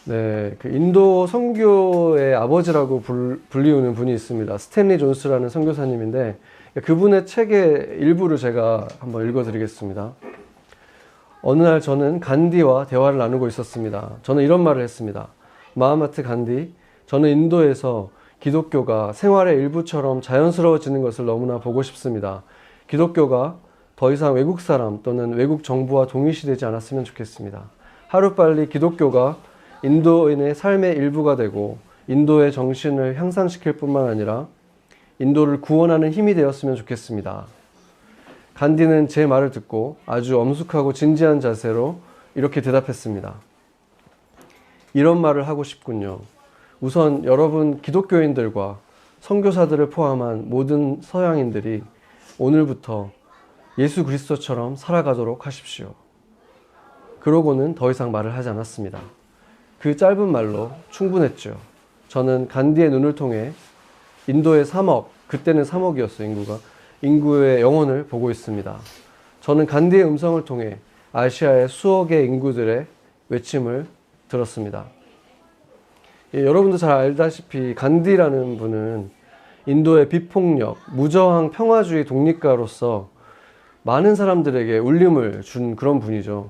네, 그 인도 선교의 아버지라고 불리우는 분이 있습니다. 스탠리 존스라는 선교사님인데 그분의 책의 일부를 제가 한번 읽어드리겠습니다. 어느 날 저는 간디와 대화를 나누고 있었습니다. 저는 이런 말을 했습니다. 마하마트 간디, 저는 인도에서 기독교가 생활의 일부처럼 자연스러워지는 것을 너무나 보고 싶습니다. 기독교가 더 이상 외국 사람 또는 외국 정부와 동일시되지 않았으면 좋겠습니다. 하루빨리 기독교가 인도인의 삶의 일부가 되고 인도의 정신을 향상시킬 뿐만 아니라 인도를 구원하는 힘이 되었으면 좋겠습니다. 간디는 제 말을 듣고 아주 엄숙하고 진지한 자세로 이렇게 대답했습니다. 이런 말을 하고 싶군요. 우선 여러분 기독교인들과 선교사들을 포함한 모든 서양인들이 오늘부터 예수 그리스도처럼 살아가도록 하십시오. 그러고는 더 이상 말을 하지 않았습니다. 그 짧은 말로 충분했죠. 저는 간디의 눈을 통해 인도의 3억, 그때는 3억이었어요, 인구의 영혼을 보고 있습니다. 저는 간디의 음성을 통해 아시아의 수억의 인구들의 외침을 들었습니다. 여러분도 잘 알다시피 간디라는 분은 인도의 비폭력, 무저항 평화주의 독립가로서 많은 사람들에게 울림을 준 그런 분이죠.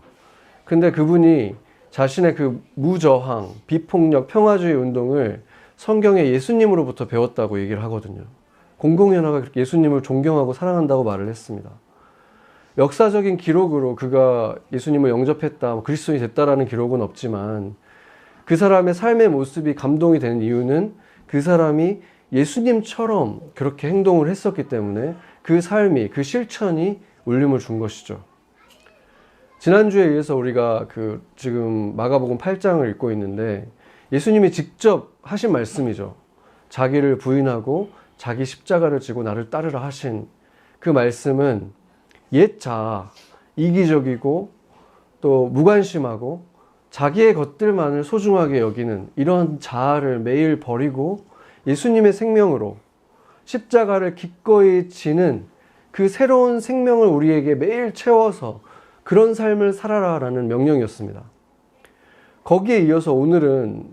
근데 그분이 자신의 그 무저항, 비폭력, 평화주의 운동을 성경의 예수님으로부터 배웠다고 얘기를 하거든요. 공공연하게 그렇게 예수님을 존경하고 사랑한다고 말을 했습니다. 역사적인 기록으로 그가 예수님을 영접했다, 그리스도인이 됐다라는 기록은 없지만 그 사람의 삶의 모습이 감동이 되는 이유는 그 사람이 예수님처럼 그렇게 행동을 했었기 때문에 그 삶이, 그 실천이 울림을 준 것이죠. 지난주에 이어서 우리가 지금 마가복음 8장을 읽고 있는데 예수님이 직접 하신 말씀이죠. 자기를 부인하고 자기 십자가를 지고 나를 따르라 하신 그 말씀은 옛 자아, 이기적이고 또 무관심하고 자기의 것들만을 소중하게 여기는 이런 자아를 매일 버리고 예수님의 생명으로 십자가를 기꺼이 지는 그 새로운 생명을 우리에게 매일 채워서 그런 삶을 살아라라는 명령이었습니다. 거기에 이어서 오늘은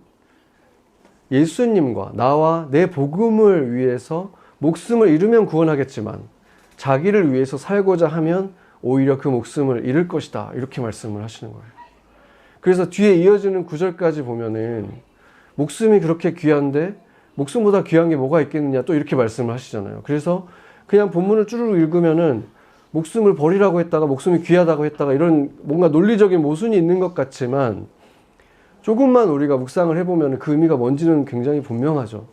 예수님과 나와 내 복음을 위해서 목숨을 잃으면 구원하겠지만 자기를 위해서 살고자 하면 오히려 그 목숨을 잃을 것이다. 이렇게 말씀을 하시는 거예요. 그래서 뒤에 이어지는 구절까지 보면은 목숨이 그렇게 귀한데 목숨보다 귀한 게 뭐가 있겠느냐 또 이렇게 말씀을 하시잖아요. 그래서 그냥 본문을 쭈르륵 읽으면은 목숨을 버리라고 했다가 목숨이 귀하다고 했다가 이런 뭔가 논리적인 모순이 있는 것 같지만 조금만 우리가 묵상을 해보면 그 의미가 뭔지는 굉장히 분명하죠.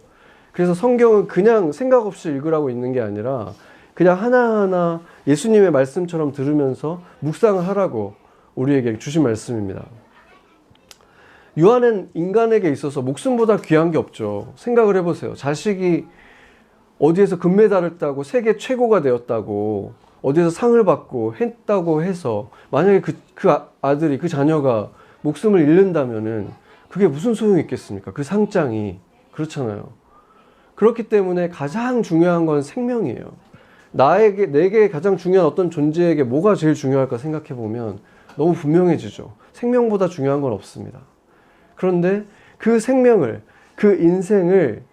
그래서 성경은 그냥 생각 없이 읽으라고 있는 게 아니라 그냥 하나하나 예수님의 말씀처럼 들으면서 묵상을 하라고 우리에게 주신 말씀입니다. 유한은 인간에게 있어서 목숨보다 귀한 게 없죠. 생각을 해보세요. 자식이 어디에서 금메달을 따고 세계 최고가 되었다고 어디에서 상을 받고 했다고 해서 만약에 그 아들이, 그 자녀가 목숨을 잃는다면은 그게 무슨 소용이 있겠습니까? 그 상장이. 그렇잖아요. 그렇기 때문에 가장 중요한 건 생명이에요. 내게 가장 중요한 어떤 존재에게 뭐가 제일 중요할까 생각해 보면 너무 분명해지죠. 생명보다 중요한 건 없습니다. 그런데 그 생명을, 그 인생을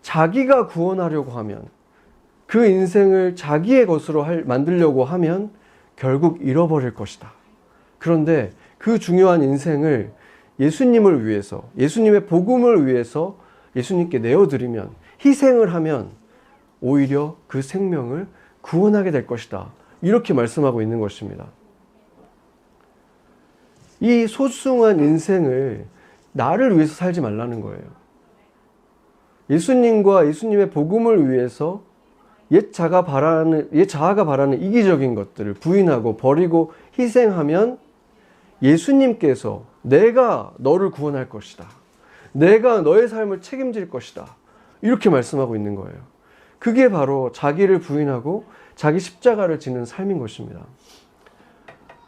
자기가 구원하려고 하면, 그 인생을 자기의 것으로 만들려고 하면 결국 잃어버릴 것이다. 그런데 그 중요한 인생을 예수님을 위해서, 예수님의 복음을 위해서 예수님께 내어드리면, 희생을 하면 오히려 그 생명을 구원하게 될 것이다. 이렇게 말씀하고 있는 것입니다. 이 소중한 인생을 나를 위해서 살지 말라는 거예요. 예수님과 예수님의 복음을 위해서 옛 자아가 바라는 이기적인 것들을 부인하고 버리고 희생하면 예수님께서 내가 너를 구원할 것이다. 내가 너의 삶을 책임질 것이다. 이렇게 말씀하고 있는 거예요. 그게 바로 자기를 부인하고 자기 십자가를 지는 삶인 것입니다.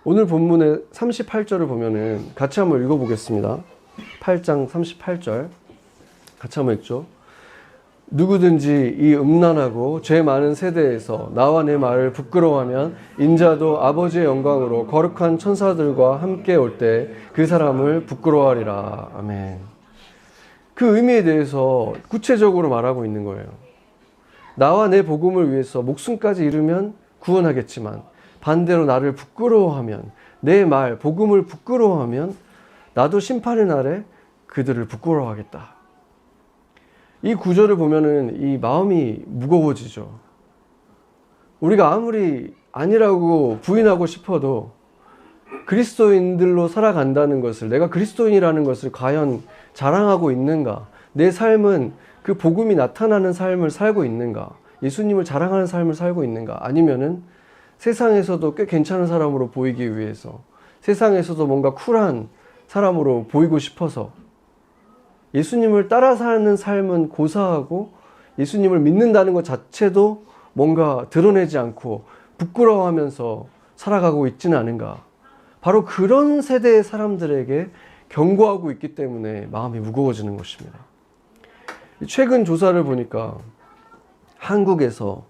오늘 본문의 38절을 보면은 같이 한번 읽어보겠습니다. 8장 38절 같이 한번 읽죠. 누구든지 이 음란하고 죄 많은 세대에서 나와 내 말을 부끄러워하면 인자도 아버지의 영광으로 거룩한 천사들과 함께 올 때 그 사람을 부끄러워하리라. 아멘. 그 의미에 대해서 구체적으로 말하고 있는 거예요. 나와 내 복음을 위해서 목숨까지 잃으면 구원하겠지만 반대로 나를 부끄러워하면, 내 말, 복음을 부끄러워하면 나도 심판의 날에 그들을 부끄러워하겠다. 이 구절을 보면은 이 마음이 무거워지죠. 우리가 아무리 아니라고 부인하고 싶어도 그리스도인들로 살아간다는 것을, 내가 그리스도인이라는 것을 과연 자랑하고 있는가? 내 삶은 그 복음이 나타나는 삶을 살고 있는가? 예수님을 자랑하는 삶을 살고 있는가? 아니면은 세상에서도 꽤 괜찮은 사람으로 보이기 위해서, 세상에서도 뭔가 쿨한 사람으로 보이고 싶어서 예수님을 따라 사는 삶은 고사하고 예수님을 믿는다는 것 자체도 뭔가 드러내지 않고 부끄러워하면서 살아가고 있지는 않은가. 바로 그런 세대의 사람들에게 경고하고 있기 때문에 마음이 무거워지는 것입니다. 최근 조사를 보니까 한국에서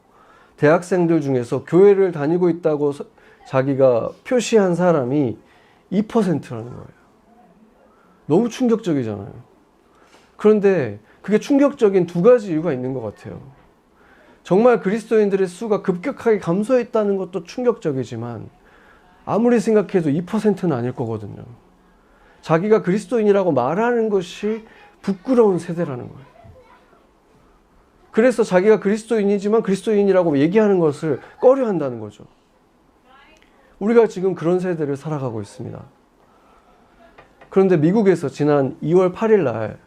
대학생들 중에서 교회를 다니고 있다고 자기가 표시한 사람이 2%라는 거예요. 너무 충격적이잖아요. 그런데 그게 충격적인 두 가지 이유가 있는 것 같아요. 정말 그리스도인들의 수가 급격하게 감소했다는 것도 충격적이지만 아무리 생각해도 2%는 아닐 거거든요. 자기가 그리스도인이라고 말하는 것이 부끄러운 세대라는 거예요. 그래서 자기가 그리스도인이지만 그리스도인이라고 얘기하는 것을 꺼려한다는 거죠. 우리가 지금 그런 세대를 살아가고 있습니다. 그런데 미국에서 지난 2월 8일 날,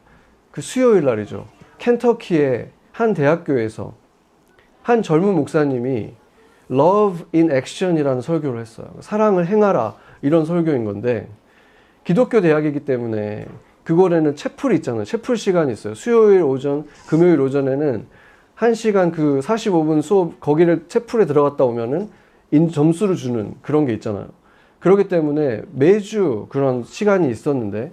그 수요일 날이죠. 켄터키의 한 대학교에서 한 젊은 목사님이 Love in Action이라는 설교를 했어요. 사랑을 행하라, 이런 설교인 건데, 기독교 대학이기 때문에 그거에는 채플이 있잖아요. 채플 시간이 있어요. 수요일 오전, 금요일 오전에는 1시간 그 45분 수업, 거기를 채플에 들어갔다 오면은 점수를 주는 그런 게 있잖아요. 그렇기 때문에 매주 그런 시간이 있었는데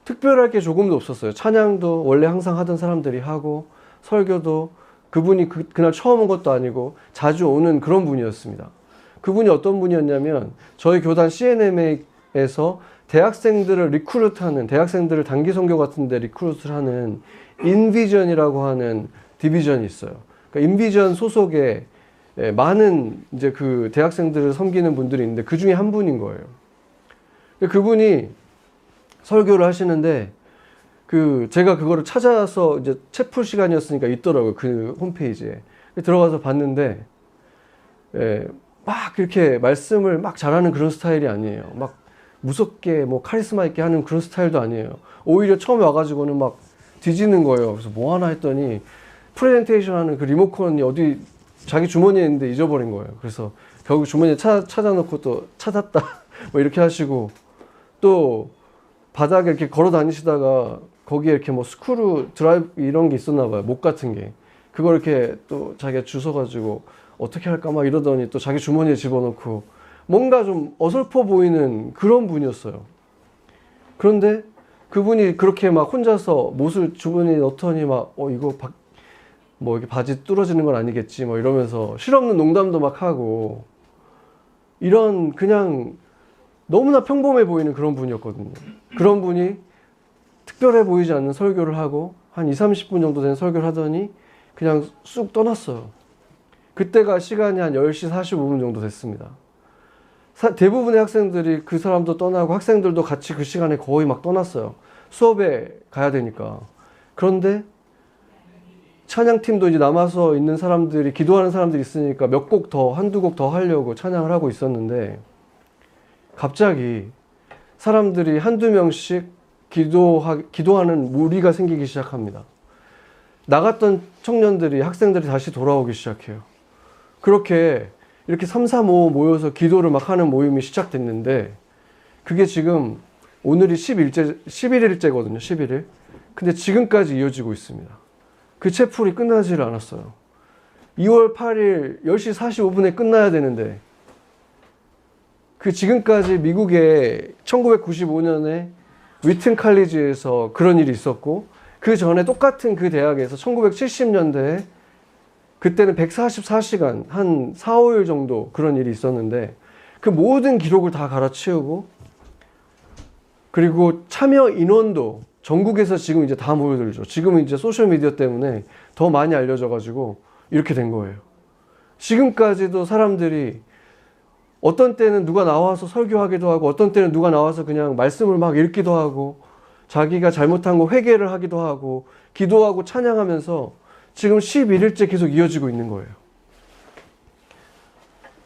특별할 게 조금도 없었어요. 찬양도 원래 항상 하던 사람들이 하고, 설교도 그분이 그날 처음 온 것도 아니고 자주 오는 그런 분이었습니다. 그분이 어떤 분이었냐면 저희 교단 CNM에서 대학생들을 리크루트하는, 대학생들을 단기 선교 같은 데 리크루트를 하는 인비전이라고 하는 디비전이 있어요. 그러니까 인비전 소속에 많은 이제 그 대학생들을 섬기는 분들이 있는데 그 중에 한 분인 거예요. 그분이 설교를 하시는데 제가 그거를 찾아서 이제 채플 시간이었으니까 있더라고요. 그 홈페이지에. 들어가서 봤는데 막 이렇게 말씀을 막 잘하는 그런 스타일이 아니에요. 막 무섭게 뭐 카리스마 있게 하는 그런 스타일도 아니에요. 오히려 처음에 와가지고는 막 뒤지는 거예요. 그래서 뭐 하나 했더니 프레젠테이션 하는 그 리모컨이 어디 자기 주머니에 있는데 잊어버린 거예요. 그래서 결국 주머니에 찾아놓고 또 찾았다 뭐 이렇게 하시고, 또 바닥에 이렇게 걸어 다니시다가 거기에 이렇게 뭐 스크루 드라이브 이런 게 있었나 봐요. 목 같은 게. 그걸 이렇게 또 자기가 주워가지고 어떻게 할까 막 이러더니 또 자기 주머니에 집어넣고, 뭔가 좀 어설퍼 보이는 그런 분이었어요. 그런데 그분이 그렇게 막 혼자서 못을 주머니에 넣더니 막 이거 뭐 이렇게 바지 뚫어지는 건 아니겠지 뭐 이러면서 실없는 농담도 막 하고, 이런 그냥 너무나 평범해 보이는 그런 분이었거든요. 그런 분이 특별해 보이지 않는 설교를 하고 한 20-30분 정도 된 설교를 하더니 그냥 쑥 떠났어요. 그때가 시간이 한 10시 45분 정도 됐습니다. 대부분의 학생들이, 그 사람도 떠나고 학생들도 같이 그 시간에 거의 막 떠났어요. 수업에 가야 되니까. 그런데 찬양팀도 이제 남아서 있는 사람들이, 기도하는 사람들이 있으니까 몇 곡 더, 한두 곡 더 하려고 찬양을 하고 있었는데 갑자기 사람들이 한두 명씩 기도하는 무리가 생기기 시작합니다. 나갔던 청년들이, 학생들이 다시 돌아오기 시작해요. 그렇게 이렇게 3, 4, 5 모여서 기도를 막 하는 모임이 시작됐는데, 그게 지금 오늘이 11일째거든요. 11일. 근데 지금까지 이어지고 있습니다. 그 채플이 끝나지를 않았어요. 2월 8일 10시 45분에 끝나야 되는데, 그 지금까지 미국의 1995년에 위튼 칼리지에서 그런 일이 있었고, 그 전에 똑같은 그 대학에서 1970년대에 그때는 144시간, 한 4, 5일 정도 그런 일이 있었는데 그 모든 기록을 다 갈아치우고 그리고 참여 인원도 전국에서 지금 이제 다 모여들죠. 지금은 이제 소셜미디어 때문에 더 많이 알려져가지고 이렇게 된 거예요. 지금까지도 사람들이 어떤 때는 누가 나와서 설교하기도 하고 어떤 때는 누가 나와서 그냥 말씀을 막 읽기도 하고 자기가 잘못한 거 회개를 하기도 하고 기도하고 찬양하면서 지금 11일째 계속 이어지고 있는 거예요.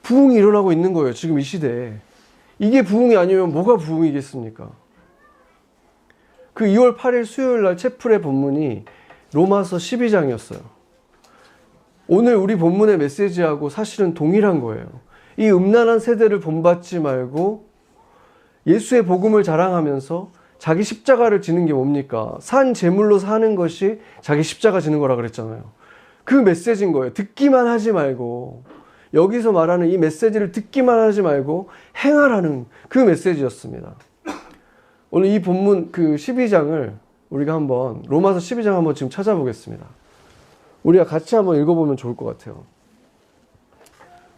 부흥이 일어나고 있는 거예요. 지금 이 시대에. 이게 부흥이 아니면 뭐가 부흥이겠습니까? 그 2월 8일 수요일 날 채플의 본문이 로마서 12장이었어요. 오늘 우리 본문의 메시지하고 사실은 동일한 거예요. 이 음란한 세대를 본받지 말고 예수의 복음을 자랑하면서 자기 십자가를 지는 게 뭡니까? 산 제물로 사는 것이 자기 십자가 지는 거라 그랬잖아요. 그 메시지인 거예요. 듣기만 하지 말고 여기서 말하는 이 메시지를 듣기만 하지 말고 행하라는 그 메시지였습니다. 오늘 이 본문 그 12장을 우리가 한번 로마서 12장 한번 지금 찾아보겠습니다. 우리가 같이 한번 읽어보면 좋을 것 같아요.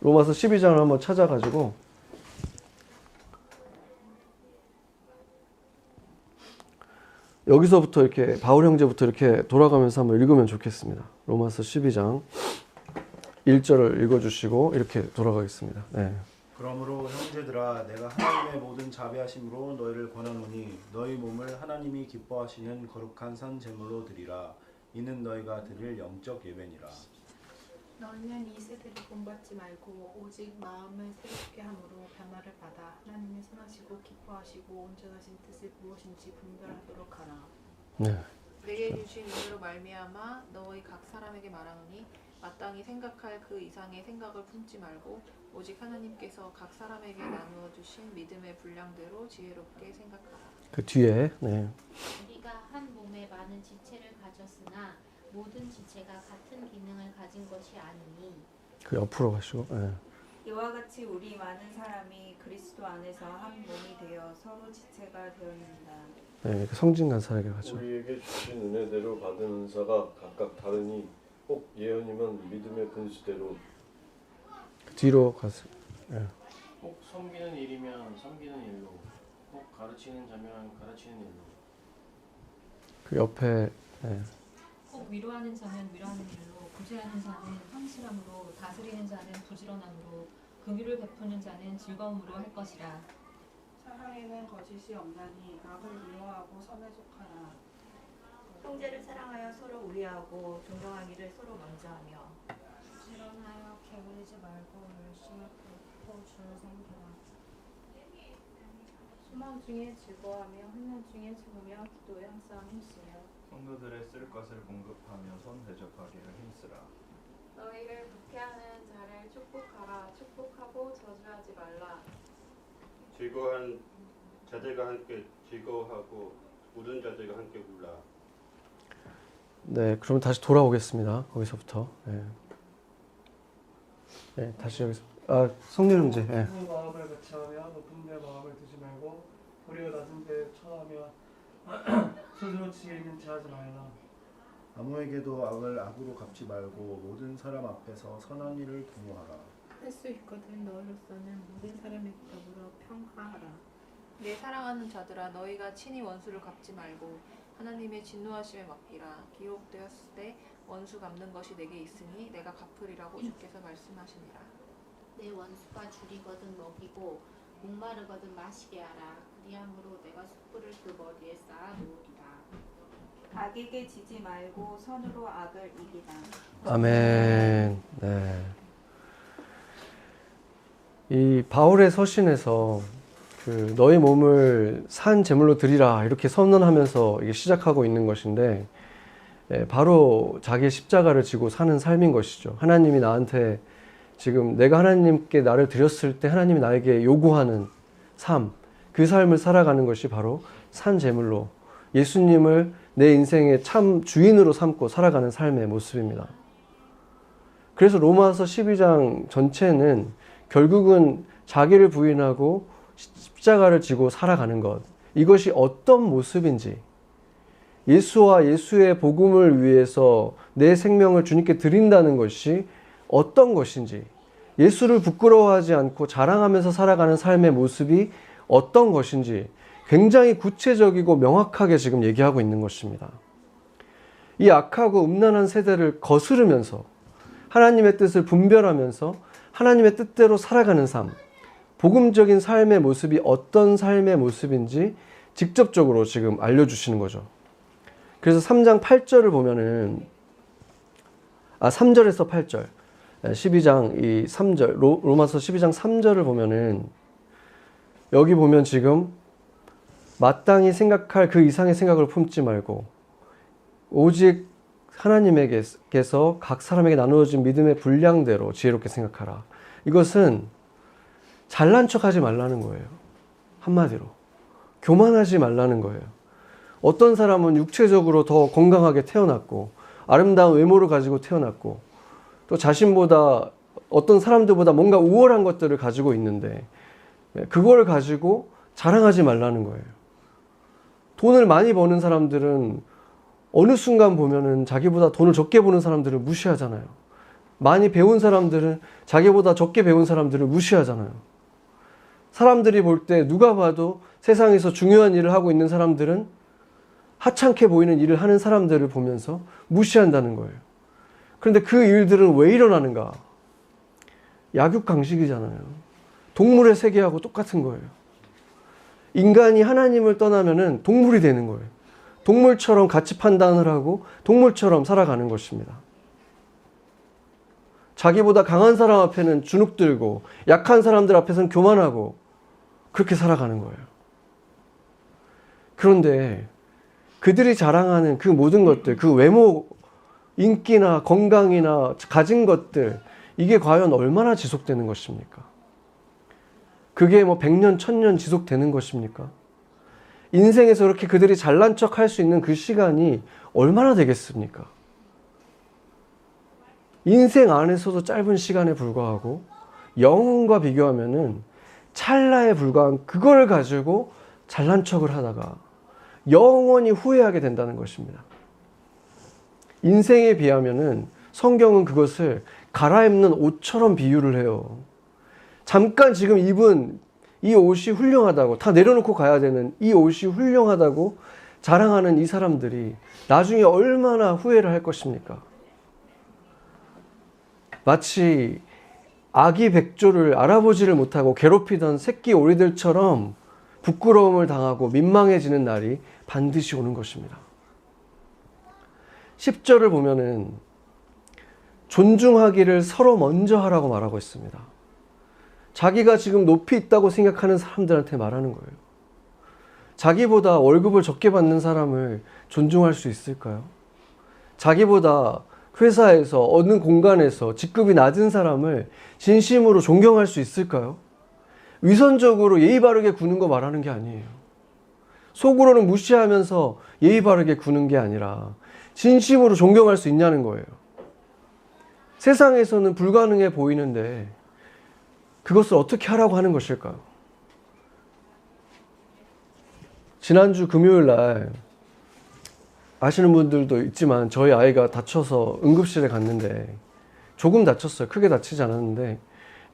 로마서 12장을 한번 찾아가지고 여기서부터 이렇게 바울 형제부터 이렇게 돌아가면서 한번 읽으면 좋겠습니다. 로마서 12장 1절을 읽어주시고 이렇게 돌아가겠습니다. 네. 그러므로 형제들아 내가 하나님의 모든 자비하심으로 너희를 권하노니 너희 몸을 하나님이 기뻐하시는 거룩한 산 제물로 드리라. 이는 너희가 드릴 영적 예배니라. 너희는 이 세대를 본받지 말고 오직 마음을 새롭게 함으로 변화를 받아 하나님의 선하시고 기뻐하시고 온전하신 뜻을 무엇인지 분별하도록 하라. 네. 내게 주신 은혜로 말미암아 너희 각 사람에게 말하노니 마땅히 생각할 그 이상의 생각을 품지 말고 오직 하나님께서 각 사람에게 나누어 주신 믿음의 분량대로 지혜롭게 생각하라. 그 뒤에 네. 우리가 한 몸에 많은 지체를 가졌으나 모든 지체가 같은 기능을 가진 것이 아니니 그 옆으로 가시고 네. 이와 같이 우리 많은 사람이 그리스도 안에서 한 몸이 되어 서로 지체가 되었는다. 네, 성진 간사에게 가죠. 우리에게 주신 은혜대로 받은 은사가 각각 다르니 꼭 예언이면 믿음의 분수대로 그 뒤로 가세요. 네. 꼭 섬기는 일이면 섬기는 일로, 꼭 가르치는 자면 가르치는 일로. 그 옆에 네. 꼭 위로하는 자는 위로하는 일로, 구제하는 자는 황실함으로, 다스리는 자는 부지런함으로, 긍휼을 베푸는 자는 즐거움으로 할 것이라. 사랑에는 거짓이 없나니 악을 미워하고 선에 속하라. 형제를 사랑하여 서로 우애하고 존경하기를 서로 먼저 하며 부지런하여 게으르지 말고 열심히 굶고 주를 섬기라. 소망 중에 즐거워하며 환난 중에 참으며 기도에 항상 힘쓰며 성도들의 쓸 것을 공급하며 손 대접하기를 힘쓰라. 너희를 박해하는 자를 축복하라. 축복하고 저주하지 말라. 즐거워한 자들과 함께 즐거워하고 울은 자들과 함께 울라. 네, 그럼 다시 돌아오겠습니다. 거기서부터. 네, 네 다시 여기서. 아, 성렬 형제. 네. 높은 마음을 같이하며 높은 데 마음을 두지 말고 도리어 낮은 데 처하며 스스로 지혜 있는 체 하지 말라. 아무에게도 악을 악으로 갚지 말고 모든 사람 앞에서 선한 일을 도모하라. 할 수 있거든 너희로서는 모든 사람에게 더불어 평화하라. 내 사랑하는 자들아 너희가 친히 원수를 갚지 말고 하나님의 진노하심에 맡기라. 기록되었을 때 원수 갚는 것이 내게 있으니 내가 갚으리라고 주께서 말씀하시니라. 내 원수가 줄이거든 먹이고 목마르거든 마시게 하라. 그리함으로 내가 숯불을 그 머리에 쌓아 놓으리라. 악에게 지지 말고 선으로 악을 이기라. 아멘. 네. 이 바울의 서신에서 그 너희 몸을 산 제물로 드리라 이렇게 선언하면서 이게 시작하고 있는 것인데 바로 자기의 십자가를 지고 사는 삶인 것이죠. 하나님이 나한테 지금 내가 하나님께 나를 드렸을 때 하나님이 나에게 요구하는 삶, 그 삶을 살아가는 것이 바로 산 제물로 예수님을 내 인생의 참 주인으로 삼고 살아가는 삶의 모습입니다. 그래서 로마서 12장 전체는 결국은 자기를 부인하고 십자가를 지고 살아가는 것, 이것이 어떤 모습인지 예수와 예수의 복음을 위해서 내 생명을 주님께 드린다는 것이 어떤 것인지, 예수를 부끄러워하지 않고 자랑하면서 살아가는 삶의 모습이 어떤 것인지 굉장히 구체적이고 명확하게 지금 얘기하고 있는 것입니다. 이 악하고 음란한 세대를 거스르면서 하나님의 뜻을 분별하면서 하나님의 뜻대로 살아가는 삶, 복음적인 삶의 모습이 어떤 삶의 모습인지 직접적으로 지금 알려주시는 거죠. 그래서 3장 8절을 보면은 3절에서 8절 12장 이 3절 로마서 12장 3절을 보면은 여기 보면 지금 마땅히 생각할 그 이상의 생각을 품지 말고 오직 하나님에게서 각 사람에게 나누어진 믿음의 분량대로 지혜롭게 생각하라. 이것은 잘난 척하지 말라는 거예요. 한마디로 교만하지 말라는 거예요. 어떤 사람은 육체적으로 더 건강하게 태어났고 아름다운 외모를 가지고 태어났고 또 자신보다 어떤 사람들보다 뭔가 우월한 것들을 가지고 있는데 그걸 가지고 자랑하지 말라는 거예요. 돈을 많이 버는 사람들은 어느 순간 보면은 자기보다 돈을 적게 버는 사람들을 무시하잖아요. 많이 배운 사람들은 자기보다 적게 배운 사람들을 무시하잖아요. 사람들이 볼 때 누가 봐도 세상에서 중요한 일을 하고 있는 사람들은 하찮게 보이는 일을 하는 사람들을 보면서 무시한다는 거예요. 그런데 그 일들은 왜 일어나는가? 약육강식이잖아요. 동물의 세계하고 똑같은 거예요. 인간이 하나님을 떠나면은 동물이 되는 거예요. 동물처럼 가치 판단을 하고 동물처럼 살아가는 것입니다. 자기보다 강한 사람 앞에는 주눅 들고 약한 사람들 앞에서는 교만하고 그렇게 살아가는 거예요. 그런데 그들이 자랑하는 그 모든 것들, 그 외모, 인기나 건강이나 가진 것들, 이게 과연 얼마나 지속되는 것입니까? 그게 뭐 100년, 1000년 지속되는 것입니까? 인생에서 그렇게 그들이 잘난 척 할 수 있는 그 시간이 얼마나 되겠습니까? 인생 안에서도 짧은 시간에 불과하고 영혼과 비교하면은 찰나에 불과한 그걸 가지고 잘난 척을 하다가 영원히 후회하게 된다는 것입니다. 인생에 비하면은 성경은 그것을 갈아입는 옷처럼 비유를 해요. 잠깐 지금 입은 이 옷이 훌륭하다고, 다 내려놓고 가야 되는 이 옷이 훌륭하다고 자랑하는 이 사람들이 나중에 얼마나 후회를 할 것입니까? 마치 아기 백조를 알아보지를 못하고 괴롭히던 새끼 오리들처럼 부끄러움을 당하고 민망해지는 날이 반드시 오는 것입니다. 10절을 보면은 존중하기를 서로 먼저 하라고 말하고 있습니다. 자기가 지금 높이 있다고 생각하는 사람들한테 말하는 거예요. 자기보다 월급을 적게 받는 사람을 존중할 수 있을까요? 자기보다 회사에서 어느 공간에서 직급이 낮은 사람을 진심으로 존경할 수 있을까요? 위선적으로 예의 바르게 구는 거 말하는 게 아니에요. 속으로는 무시하면서 예의 바르게 구는 게 아니라 진심으로 존경할 수 있냐는 거예요. 세상에서는 불가능해 보이는데 그것을 어떻게 하라고 하는 것일까요? 지난주 금요일 날 아시는 분들도 있지만 저희 아이가 다쳐서 응급실에 갔는데 조금 다쳤어요. 크게 다치지 않았는데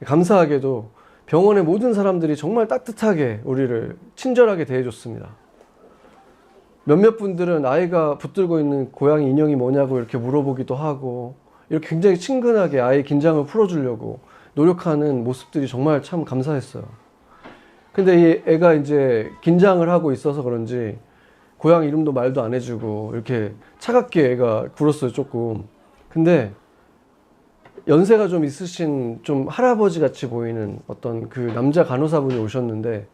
감사하게도 병원의 모든 사람들이 정말 따뜻하게 우리를 친절하게 대해줬습니다. 몇몇 분들은 아이가 붙들고 있는 고양이 인형이 뭐냐고 이렇게 물어보기도 하고 이렇게 굉장히 친근하게 아이의 긴장을 풀어주려고 노력하는 모습들이 정말 참 감사했어요. 근데 이 애가 이제 긴장을 하고 있어서 그런지 고양이 이름도 말도 안 해주고 이렇게 차갑게 애가 굴었어요, 조금. 근데 연세가 좀 있으신 좀 할아버지 같이 보이는 어떤 그 남자 간호사분이 오셨는데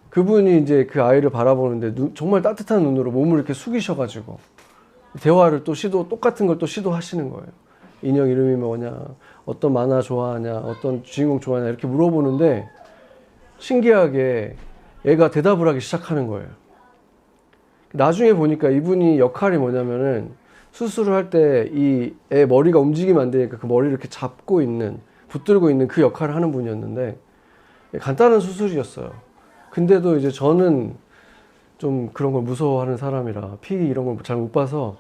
그분이 이제 그 아이를 바라보는데 정말 따뜻한 눈으로 몸을 이렇게 숙이셔가지고 대화를 또 똑같은 걸 또 시도하시는 거예요. 인형 이름이 뭐냐, 어떤 만화 좋아하냐, 어떤 주인공 좋아하냐 이렇게 물어보는데 신기하게 애가 대답을 하기 시작하는 거예요. 나중에 보니까 이분이 역할이 뭐냐면은 수술을 할 때 이 애 머리가 움직이면 안 되니까 그 머리를 이렇게 잡고 있는, 붙들고 있는 그 역할을 하는 분이었는데 간단한 수술이었어요. 근데도 이제 저는 좀 그런 걸 무서워하는 사람이라 피 이런 걸 잘 못 봐서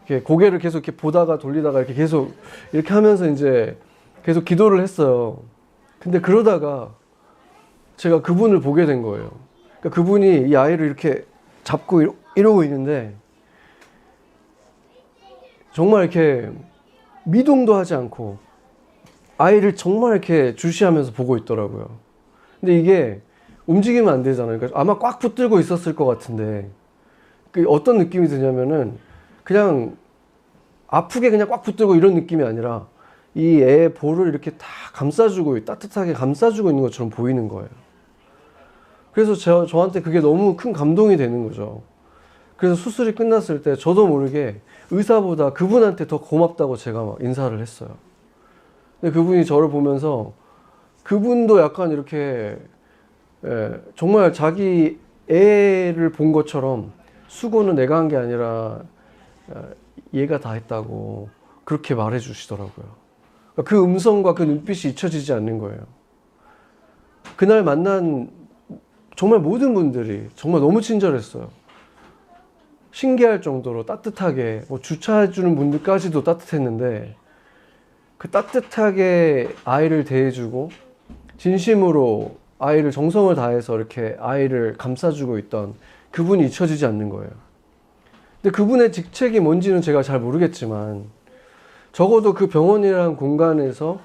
이렇게 고개를 계속 이렇게 보다가 돌리다가 이렇게 계속 이렇게 하면서 이제 계속 기도를 했어요. 근데 그러다가 제가 그분을 보게 된 거예요. 그러니까 그분이 이 아이를 이렇게 잡고 이러고 있는데 정말 이렇게 미동도 하지 않고 아이를 정말 이렇게 주시하면서 보고 있더라고요. 근데 이게 움직이면 안 되잖아요. 그러니까 아마 꽉 붙들고 있었을 것 같은데 그 어떤 느낌이 드냐면은 그냥 아프게 그냥 꽉 붙들고 이런 느낌이 아니라 이 애의 볼을 이렇게 다 감싸주고 따뜻하게 감싸주고 있는 것처럼 보이는 거예요. 그래서 저한테 그게 너무 큰 감동이 되는 거죠. 그래서 수술이 끝났을 때 저도 모르게 의사보다 그분한테 더 고맙다고 제가 막 인사를 했어요. 근데 그분이 저를 보면서 그분도 약간 이렇게 정말 자기 애를 본 것처럼 수고는 내가 한 게 아니라 얘가 다 했다고 그렇게 말해 주시더라고요. 그 음성과 그 눈빛이 잊혀지지 않는 거예요. 그날 만난 정말 모든 분들이 정말 너무 친절했어요. 신기할 정도로 따뜻하게, 뭐 주차해주는 분들까지도 따뜻했는데 그 따뜻하게 아이를 대해주고 진심으로 아이를 정성을 다해서 이렇게 아이를 감싸주고 있던 그분이 잊혀지지 않는 거예요. 근데 그분의 직책이 뭔지는 제가 잘 모르겠지만 적어도 그 병원이라는 공간에서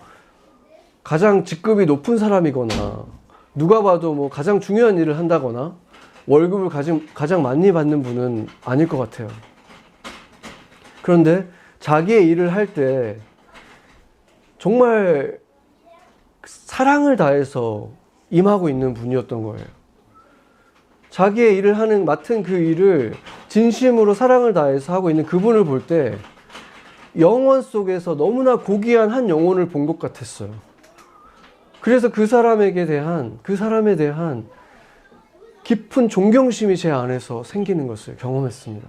가장 직급이 높은 사람이거나 누가 봐도 뭐 가장 중요한 일을 한다거나 월급을 가장 많이 받는 분은 아닐 것 같아요. 그런데 자기의 일을 할 때 정말 사랑을 다해서 임하고 있는 분이었던 거예요. 자기의 일을 맡은 그 일을 진심으로 사랑을 다해서 하고 있는 그분을 볼 때 영혼 속에서 너무나 고귀한 한 영혼을 본 것 같았어요. 그래서 그 사람에 대한 깊은 존경심이 제 안에서 생기는 것을 경험했습니다.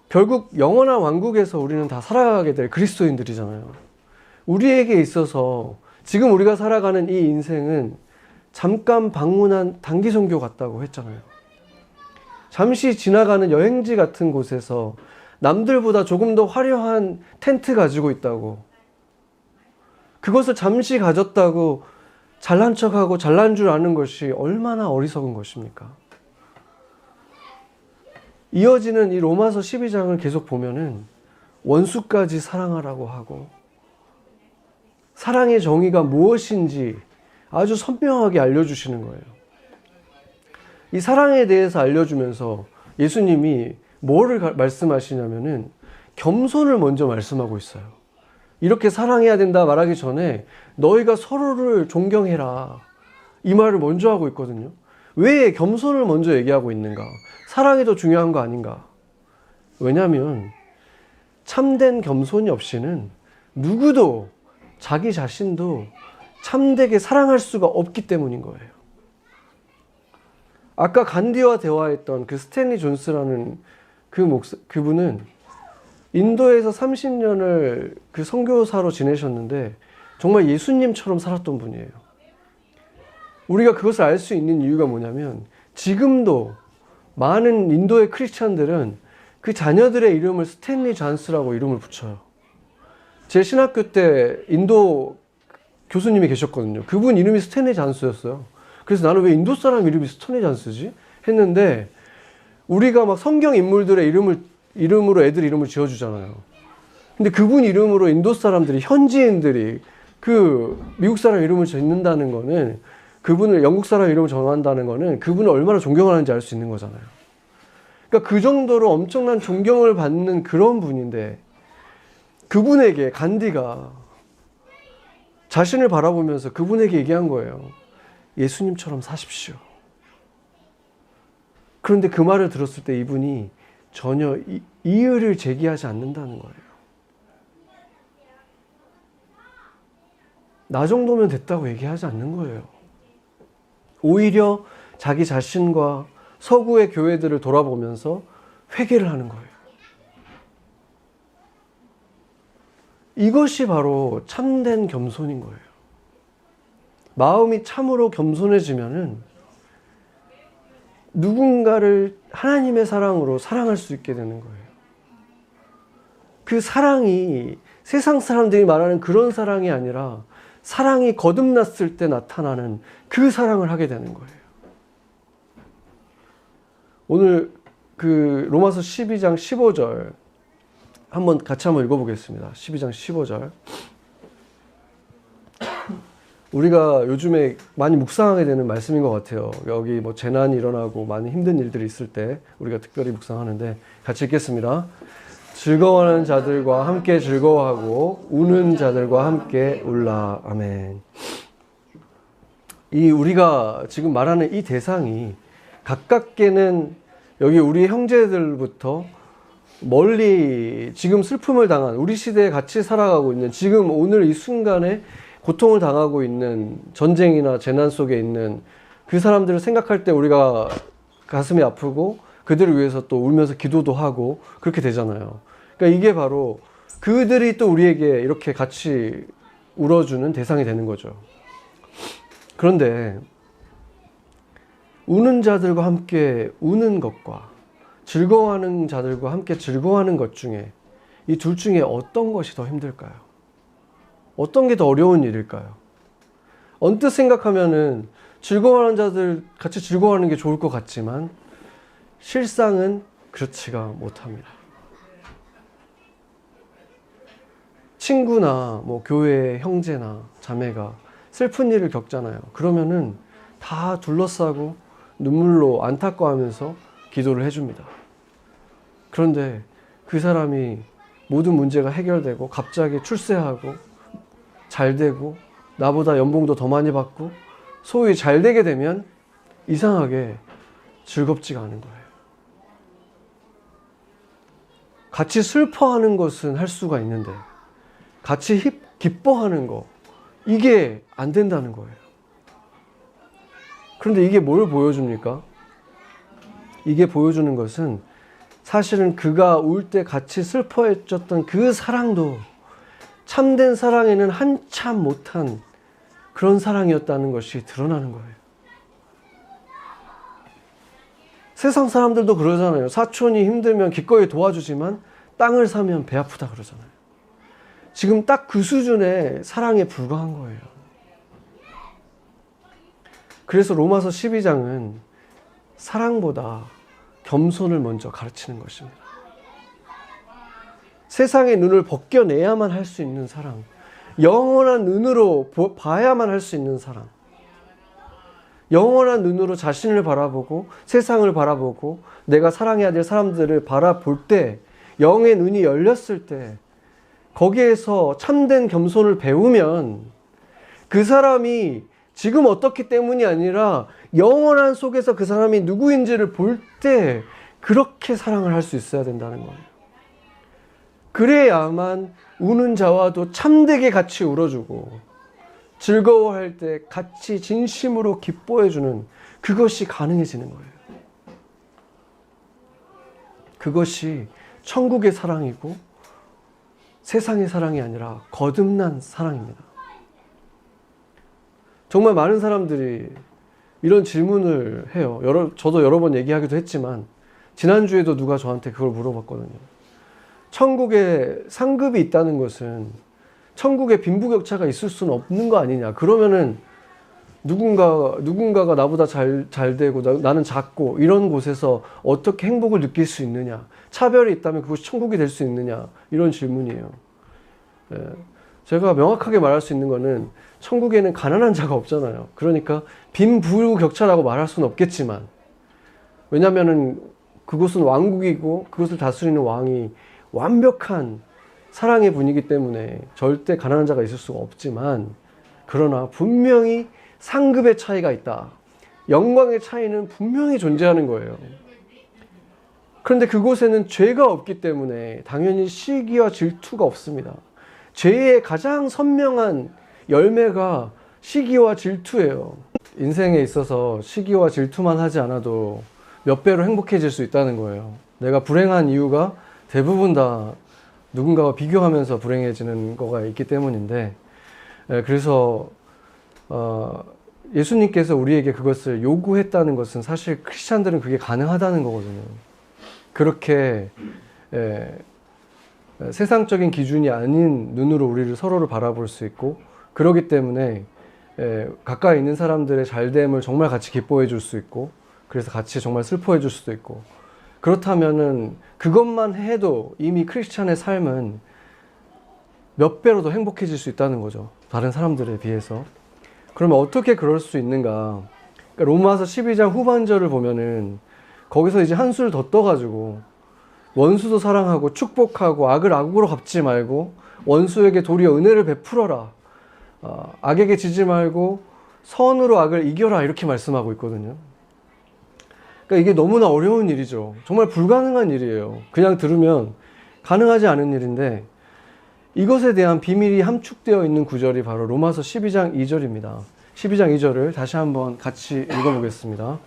결국 영원한 왕국에서 우리는 다 살아가게 될 그리스도인들이잖아요. 우리에게 있어서 지금 우리가 살아가는 이 인생은 잠깐 방문한 단기 선교 같다고 했잖아요. 잠시 지나가는 여행지 같은 곳에서 남들보다 조금 더 화려한 텐트 가지고 있다고, 그것을 잠시 가졌다고 잘난 척하고 잘난 줄 아는 것이 얼마나 어리석은 것입니까? 이어지는 이 로마서 12장을 계속 보면은 원수까지 사랑하라고 하고 사랑의 정의가 무엇인지 아주 선명하게 알려주시는 거예요. 이 사랑에 대해서 알려주면서 예수님이 뭐를 말씀하시냐면은 겸손을 먼저 말씀하고 있어요. 이렇게 사랑해야 된다 말하기 전에 너희가 서로를 존경해라, 이 말을 먼저 하고 있거든요. 왜 겸손을 먼저 얘기하고 있는가? 사랑이 더 중요한 거 아닌가? 왜냐하면 참된 겸손이 없이는 누구도 자기 자신도 참되게 사랑할 수가 없기 때문인 거예요. 아까 간디와 대화했던 그 스탠리 존스라는 그분은 인도에서 30년을 그 선교사로 지내셨는데 정말 예수님처럼 살았던 분이에요. 우리가 그것을 알 수 있는 이유가 뭐냐면 지금도 많은 인도의 크리스찬들은 그 자녀들의 이름을 스탠리 존스라고 이름을 붙여요. 제 신학교 때 인도 교수님이 계셨거든요. 그분 이름이 스탠리 존스였어요. 그래서 나는 왜 인도 사람 이름이 스탠리 존스지? 했는데 우리가 막 성경 인물들의 이름으로 애들 이름을 지어주잖아요. 근데 그분 이름으로 인도 사람들이, 현지인들이 그 미국 사람 이름을 짓는다는 거는, 그분을 영국 사람 이름을 정한다는 거는 그분을 얼마나 존경하는지 알 수 있는 거잖아요. 그러니까 그 정도로 엄청난 존경을 받는 그런 분인데 그분에게 간디가 자신을 바라보면서 그분에게 얘기한 거예요. 예수님처럼 사십시오. 그런데 그 말을 들었을 때 이분이 전혀 이의를 제기하지 않는다는 거예요. 나 정도면 됐다고 얘기하지 않는 거예요. 오히려 자기 자신과 서구의 교회들을 돌아보면서 회개를 하는 거예요. 이것이 바로 참된 겸손인 거예요. 마음이 참으로 겸손해지면은 누군가를 하나님의 사랑으로 사랑할 수 있게 되는 거예요. 그 사랑이 세상 사람들이 말하는 그런 사랑이 아니라 사랑이 거듭났을 때 나타나는 그 사랑을 하게 되는 거예요. 오늘 그 로마서 12장 15절 같이 한번 읽어보겠습니다. 12장 15절. 우리가 요즘에 많이 묵상하게 되는 말씀인 것 같아요. 여기 뭐 재난이 일어나고 많은 힘든 일들이 있을 때 우리가 특별히 묵상하는데 같이 읽겠습니다. 즐거워하는 자들과 함께 즐거워하고 우는 자들과 함께 울라. 아멘. 이 우리가 지금 말하는 이 대상이 가깝게는 여기 우리 형제들부터 멀리 지금 슬픔을 당한 우리 시대에 같이 살아가고 있는 지금 오늘 이 순간에 고통을 당하고 있는 전쟁이나 재난 속에 있는 그 사람들을 생각할 때 우리가 가슴이 아프고 그들을 위해서 또 울면서 기도도 하고 그렇게 되잖아요. 그러니까 이게 바로 그들이 또 우리에게 이렇게 같이 울어주는 대상이 되는 거죠. 그런데 우는 자들과 함께 우는 것과 즐거워하는 자들과 함께 즐거워하는 것 중에 이 둘 중에 어떤 것이 더 힘들까요? 어떤 게 더 어려운 일일까요? 언뜻 생각하면은 즐거워하는 자들 같이 즐거워하는 게 좋을 것 같지만 실상은 그렇지가 못합니다. 친구나 뭐 교회 형제나 자매가 슬픈 일을 겪잖아요. 그러면은 다 둘러싸고 눈물로 안타까워하면서 기도를 해줍니다. 그런데 그 사람이 모든 문제가 해결되고 갑자기 출세하고 잘 되고 나보다 연봉도 더 많이 받고 소위 잘 되게 되면 이상하게 즐겁지가 않은 거예요. 같이 슬퍼하는 것은 할 수가 있는데 같이 기뻐하는 거 이게 안 된다는 거예요. 그런데 이게 뭘 보여줍니까? 이게 보여주는 것은 사실은 그가 울 때 같이 슬퍼해줬던 그 사랑도 참된 사랑에는 한참 못한 그런 사랑이었다는 것이 드러나는 거예요. 세상 사람들도 그러잖아요. 사촌이 힘들면 기꺼이 도와주지만 땅을 사면 배 아프다 그러잖아요. 지금 딱 그 수준의 사랑에 불과한 거예요. 그래서 로마서 12장은 사랑보다 겸손을 먼저 가르치는 것입니다. 세상의 눈을 벗겨내야만 할 수 있는 사랑, 영원한 눈으로 봐야만 할 수 있는 사랑, 영원한 눈으로 자신을 바라보고 세상을 바라보고 내가 사랑해야 될 사람들을 바라볼 때 영의 눈이 열렸을 때 거기에서 참된 겸손을 배우면 그 사람이 지금 어떻기 때문이 아니라 영원한 속에서 그 사람이 누구인지를 볼 때 그렇게 사랑을 할 수 있어야 된다는 거예요. 그래야만 우는 자와도 참되게 같이 울어주고 즐거워할 때 같이 진심으로 기뻐해주는 그것이 가능해지는 거예요. 그것이 천국의 사랑이고 세상의 사랑이 아니라 거듭난 사랑입니다. 정말 많은 사람들이 이런 질문을 해요. 저도 여러 번 얘기하기도 했지만 지난주에도 누가 저한테 그걸 물어봤거든요. 천국에 상급이 있다는 것은 천국에 빈부격차가 있을 수는 없는 거 아니냐. 그러면은 누군가가 나보다 잘 되고 나는 작고 이런 곳에서 어떻게 행복을 느낄 수 있느냐. 차별이 있다면 그것이 천국이 될 수 있느냐. 이런 질문이에요. 예. 제가 명확하게 말할 수 있는 거는 천국에는 가난한 자가 없잖아요. 그러니까 빈부격차라고 말할 수는 없겠지만 왜냐하면 그곳은 왕국이고 그것을 다스리는 왕이 완벽한 사랑의 분이기 때문에 절대 가난한 자가 있을 수가 없지만 그러나 분명히 상급의 차이가 있다. 영광의 차이는 분명히 존재하는 거예요. 그런데 그곳에는 죄가 없기 때문에 당연히 시기와 질투가 없습니다. 죄의 가장 선명한 열매가 시기와 질투예요. 인생에 있어서 시기와 질투만 하지 않아도 몇 배로 행복해질 수 있다는 거예요. 내가 불행한 이유가 대부분 다 누군가와 비교하면서 불행해지는 거가 있기 때문인데 그래서 예수님께서 우리에게 그것을 요구했다는 것은 사실 크리스찬들은 그게 가능하다는 거거든요. 그렇게 세상적인 기준이 아닌 눈으로 우리를 서로를 바라볼 수 있고, 그렇기 때문에 가까이 있는 사람들의 잘됨을 정말 같이 기뻐해 줄 수 있고, 그래서 같이 정말 슬퍼해 줄 수도 있고, 그렇다면은 그것만 해도 이미 크리스찬의 삶은 몇 배로 더 행복해질 수 있다는 거죠. 다른 사람들에 비해서. 그러면 어떻게 그럴 수 있는가? 그러니까 로마서 12장 후반절을 보면은 거기서 이제 한술 더 떠가지고 원수도 사랑하고 축복하고 악을 악으로 갚지 말고 원수에게 도리어 은혜를 베풀어라. 악에게 지지 말고 선으로 악을 이겨라. 이렇게 말씀하고 있거든요. 그러니까 이게 너무나 어려운 일이죠. 정말 불가능한 일이에요. 그냥 들으면 가능하지 않은 일인데, 이것에 대한 비밀이 함축되어 있는 구절이 바로 로마서 12장 2절입니다. 12장 2절을 다시 한번 같이 읽어보겠습니다.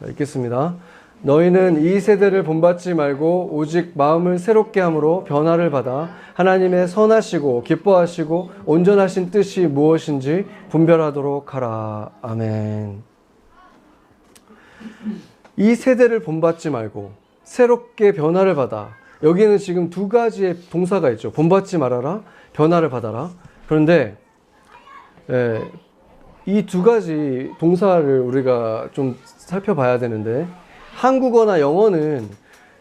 읽겠습니다. 너희는 이 세대를 본받지 말고 오직 마음을 새롭게 함으로 변화를 받아 하나님의 선하시고 기뻐하시고 온전하신 뜻이 무엇인지 분별하도록 하라. 아멘. 이 세대를 본받지 말고 새롭게 변화를 받아. 여기에는 지금 두 가지의 동사가 있죠. 본받지 말아라, 변화를 받아라. 그런데 이 두 가지 동사를 우리가 좀 살펴봐야 되는데, 한국어나 영어는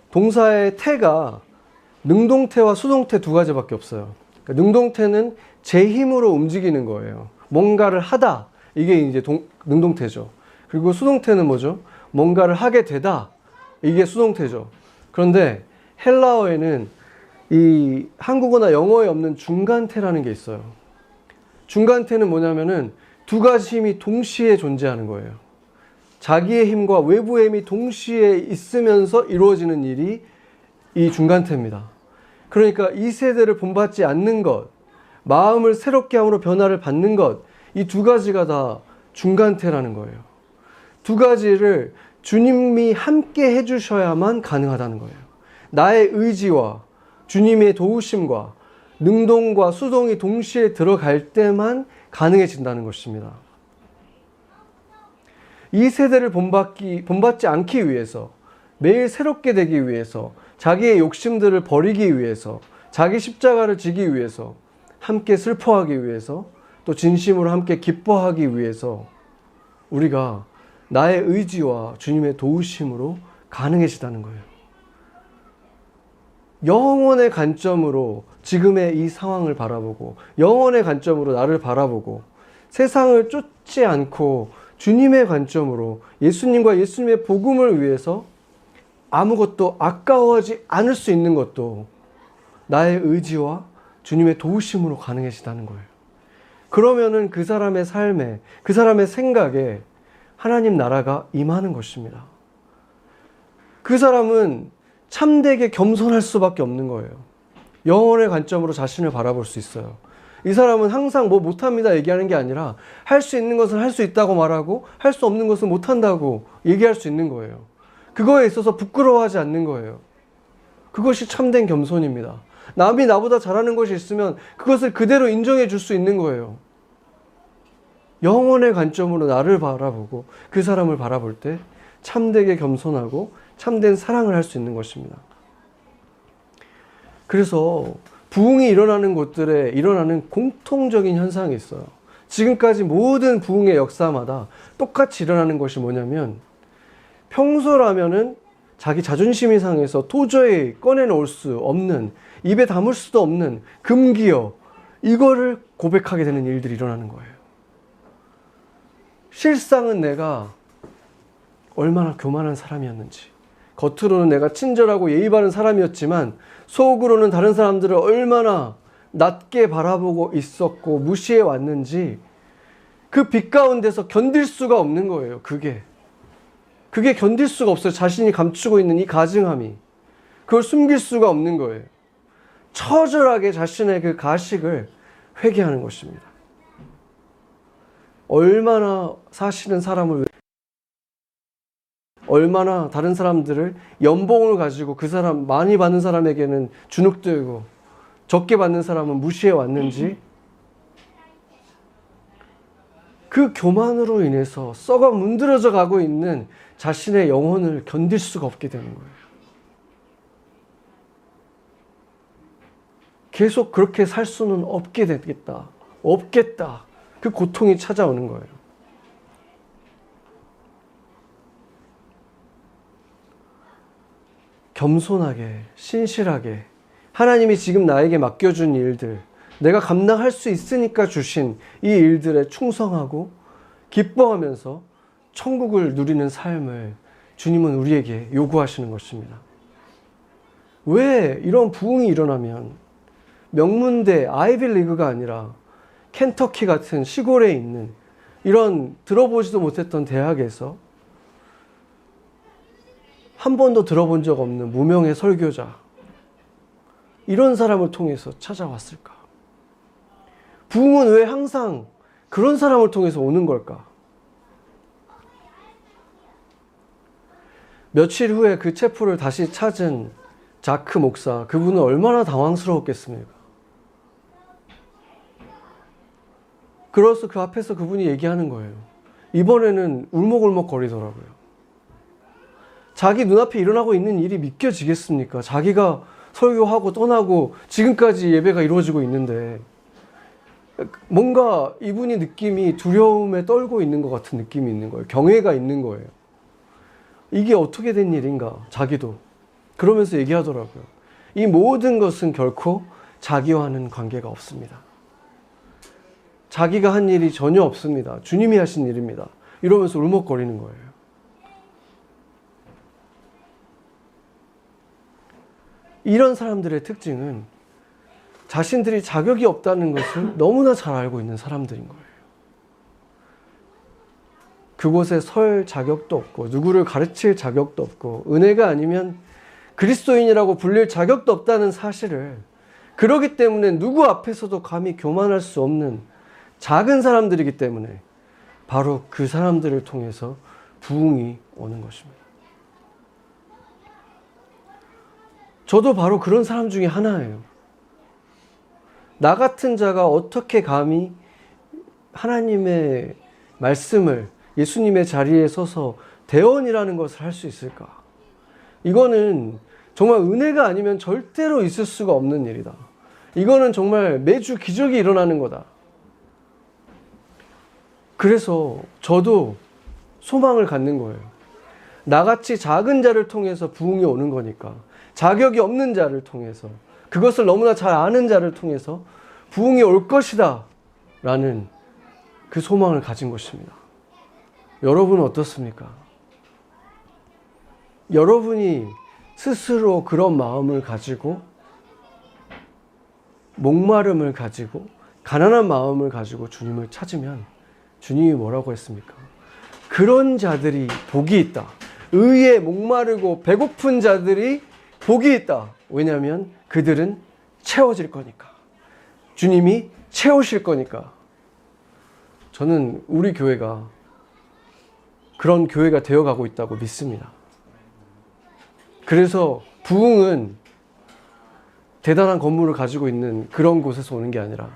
동사의 태가 능동태와 수동태 두 가지밖에 없어요. 그러니까 능동태는 제 힘으로 움직이는 거예요. 뭔가를 하다, 이게 이제 능동태죠. 그리고 수동태는 뭐죠? 뭔가를 하게 되다, 이게 수동태죠. 그런데 헬라어에는 이 한국어나 영어에 없는 중간태라는 게 있어요. 중간태는 뭐냐면은 두 가지 힘이 동시에 존재하는 거예요. 자기의 힘과 외부의 힘이 동시에 있으면서 이루어지는 일이 이 중간태입니다. 그러니까 이 세대를 본받지 않는 것, 마음을 새롭게 함으로 변화를 받는 것, 이 두 가지가 다 중간태라는 거예요. 두 가지를 주님이 함께 해주셔야만 가능하다는 거예요. 나의 의지와 주님의 도우심과 능동과 수동이 동시에 들어갈 때만 가능해진다는 것입니다. 이 세대를 본받지 않기 위해서, 매일 새롭게 되기 위해서, 자기의 욕심들을 버리기 위해서, 자기 십자가를 지기 위해서, 함께 슬퍼하기 위해서, 또 진심으로 함께 기뻐하기 위해서 우리가 나의 의지와 주님의 도우심으로 가능해지다는 거예요. 영혼의 관점으로 지금의 이 상황을 바라보고, 영혼의 관점으로 나를 바라보고, 세상을 쫓지 않고 주님의 관점으로 예수님과 예수님의 복음을 위해서 아무것도 아까워하지 않을 수 있는 것도 나의 의지와 주님의 도우심으로 가능해지다는 거예요. 그러면은 그 사람의 삶에, 그 사람의 생각에 하나님 나라가 임하는 것입니다. 그 사람은 참되게 겸손할 수밖에 없는 거예요. 영혼의 관점으로 자신을 바라볼 수 있어요. 이 사람은 항상 뭐 못합니다 얘기하는 게 아니라 할 수 있는 것은 할 수 있다고 말하고 할 수 없는 것은 못한다고 얘기할 수 있는 거예요. 그거에 있어서 부끄러워하지 않는 거예요. 그것이 참된 겸손입니다. 남이 나보다 잘하는 것이 있으면 그것을 그대로 인정해 줄 수 있는 거예요. 영혼의 관점으로 나를 바라보고 그 사람을 바라볼 때 참되게 겸손하고 참된 사랑을 할 수 있는 것입니다. 그래서 부흥이 일어나는 곳들에 일어나는 공통적인 현상이 있어요. 지금까지 모든 부흥의 역사마다 똑같이 일어나는 것이 뭐냐면, 평소라면은 자기 자존심이 상해서 도저히 꺼내놓을 수 없는, 입에 담을 수도 없는 금기어, 이거를 고백하게 되는 일들이 일어나는 거예요. 실상은 내가 얼마나 교만한 사람이었는지, 겉으로는 내가 친절하고 예의 바른 사람이었지만 속으로는 다른 사람들을 얼마나 낮게 바라보고 있었고 무시해 왔는지, 그 빛 가운데서 견딜 수가 없는 거예요. 그게 견딜 수가 없어요. 자신이 감추고 있는 이 가증함이, 그걸 숨길 수가 없는 거예요. 처절하게 자신의 그 가식을 회개하는 것입니다. 얼마나 사실은 사람을, 얼마나 다른 사람들을 연봉을 가지고 그 사람, 많이 받는 사람에게는 주눅들고 적게 받는 사람은 무시해 왔는지, 그 교만으로 인해서 썩어 문드러져 가고 있는 자신의 영혼을 견딜 수가 없게 되는 거예요. 계속 그렇게 살 수는 없겠다. 그 고통이 찾아오는 거예요. 겸손하게, 신실하게 하나님이 지금 나에게 맡겨준 일들, 내가 감당할 수 있으니까 주신 이 일들에 충성하고 기뻐하면서 천국을 누리는 삶을 주님은 우리에게 요구하시는 것입니다. 왜 이런 부흥이 일어나면 명문대 아이비리그가 아니라 켄터키 같은 시골에 있는 이런 들어보지도 못했던 대학에서 한 번도 들어본 적 없는 무명의 설교자, 이런 사람을 통해서 찾아왔을까? 부흥은 왜 항상 그런 사람을 통해서 오는 걸까? 며칠 후에 그 체포를 다시 찾은 자크 목사, 그분은 얼마나 당황스러웠겠습니까? 그래서 그 앞에서 그분이 얘기하는 거예요. 이번에는 울먹울먹 거리더라고요. 자기 눈앞에 일어나고 있는 일이 믿겨지겠습니까? 자기가 설교하고 떠나고 지금까지 예배가 이루어지고 있는데 뭔가 이분이 느낌이 두려움에 떨고 있는 것 같은 느낌이 있는 거예요. 경외가 있는 거예요. 이게 어떻게 된 일인가? 자기도. 그러면서 얘기하더라고요. 이 모든 것은 결코 자기와는 관계가 없습니다. 자기가 한 일이 전혀 없습니다. 주님이 하신 일입니다. 이러면서 울먹거리는 거예요. 이런 사람들의 특징은 자신들이 자격이 없다는 것을 너무나 잘 알고 있는 사람들인 거예요. 그곳에 설 자격도 없고 누구를 가르칠 자격도 없고 은혜가 아니면 그리스도인이라고 불릴 자격도 없다는 사실을, 그러기 때문에 누구 앞에서도 감히 교만할 수 없는 작은 사람들이기 때문에 바로 그 사람들을 통해서 부흥이 오는 것입니다. 저도 바로 그런 사람 중에 하나예요. 나 같은 자가 어떻게 감히 하나님의 말씀을 예수님의 자리에 서서 대언이라는 것을 할 수 있을까? 이거는 정말 은혜가 아니면 절대로 있을 수가 없는 일이다. 이거는 정말 매주 기적이 일어나는 거다. 그래서 저도 소망을 갖는 거예요. 나같이 작은 자를 통해서 부흥이 오는 거니까, 자격이 없는 자를 통해서, 그것을 너무나 잘 아는 자를 통해서 부흥이 올 것이다 라는 그 소망을 가진 것입니다. 여러분은 어떻습니까? 여러분이 스스로 그런 마음을 가지고, 목마름을 가지고, 가난한 마음을 가지고 주님을 찾으면 주님이 뭐라고 했습니까? 그런 자들이 복이 있다. 의에 목마르고 배고픈 자들이 복이 있다. 왜냐하면 그들은 채워질 거니까. 주님이 채우실 거니까. 저는 우리 교회가 그런 교회가 되어가고 있다고 믿습니다. 그래서 부흥은 대단한 건물을 가지고 있는 그런 곳에서 오는 게 아니라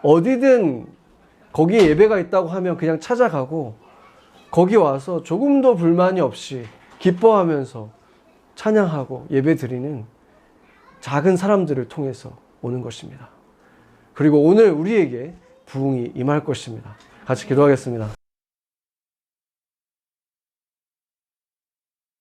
어디든 거기에 예배가 있다고 하면 그냥 찾아가고 거기 와서 조금도 불만이 없이 기뻐하면서 찬양하고 예배드리는 작은 사람들을 통해서 오는 것입니다. 그리고 오늘 우리에게 부흥이 임할 것입니다. 같이 기도하겠습니다.